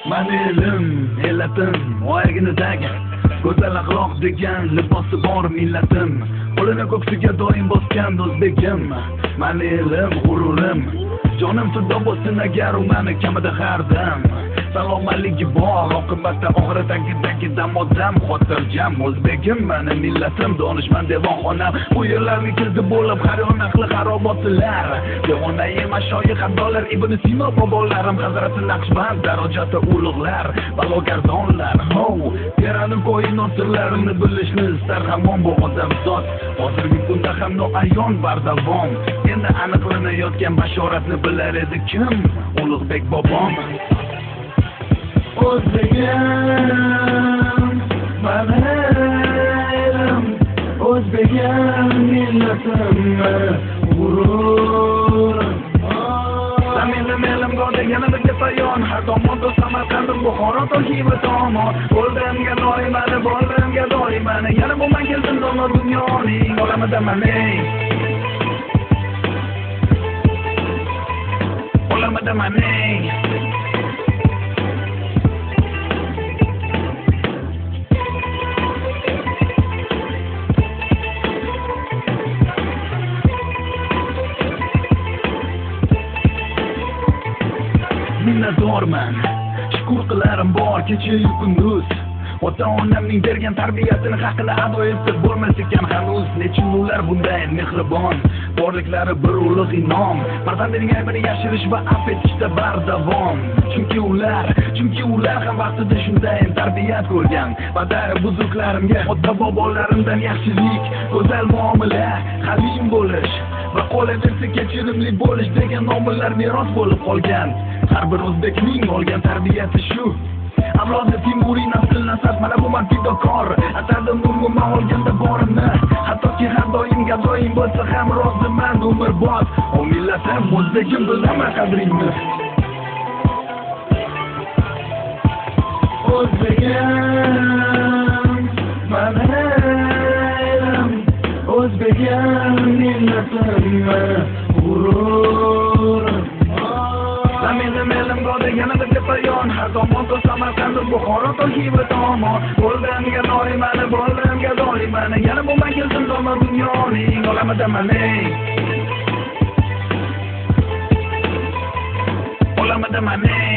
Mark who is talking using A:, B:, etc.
A: Manilim, elatim, oyginidagi go'zal axloq degan libosi bor millatim. Qo'lini ko'ksiga doim bosgan o'zbegim. Manilim, g'ururim, jonim fido bo'lsin agar u meni kamida har dam. Salomatligi bor, oqibatda oxiratdagi dam odam xotirjam. O'zbegim meni millatim, donishmand devonxonam. Bu yerlarni kirdi bo'lib har yon aqli xarobotlar. Devonai mashoyix abdollar, Ibn Sino bobolarim, Hazrati Naqshband darajati ulug'lar, balogardonlar. Ho, teraning ko'yinot sirlarini bilishni istar hamon bu odam zot. Hozirgi kunda ham noayon bardavom. Endi aniqlanayotgan bashoratni bilar edi kim? Ulug'bek bobom. O'zbegim, manilim, o'zbegim millatim, g'ururim. Zaminim elimga deganida ketayon, har tomonda Samarqandim, Buxoro, Toshkent tomon. Bo'ldimga doimani, bo'ldimga doimani, yana bu men keldim dono dunyoning olamida maning. Olamida maning. Minnatdorman, shukur qilarim bor kecha-yu kunduz. Ota-onamning bergan tarbiyatini haqini ado etib bo'lmas ekan hanuz. Nechun ular bunday mehribon, borliklari bir ulug' inom. Farzandining aybini yashirish va afv etishda bardavom. Chunki ular ham vaqtida shunday tarbiyat ko'rgan. Badari buzurglarimga ota-bobolarimdan yaxshilik, go'zal muomala, halim bo'lish va qolaversa kechirimli bo'lish degan omillar meros bo'lib qolgan. Har bir o'zbekning olgan tarbiyati shu. Avlodi Timuriy nasl nasab, mana bu man fidokor. Atadim umuman olganda borimni, hattoki har doim gadoyim bo'lsa ham roziman umrbod. O millatim, o'zbegim, bilaman qadringni. O'zbegim, manilim, o'zbegim millatim, g'ururim. Zaminim elimga deganida ketayon, har tomonda Samarqandim, Buxoro, Toshkent tomon. Bo'ldimga doimani, bo'ldimga doimani, yana bu men keldim dono dunyoning olamida maning. Olamida maning.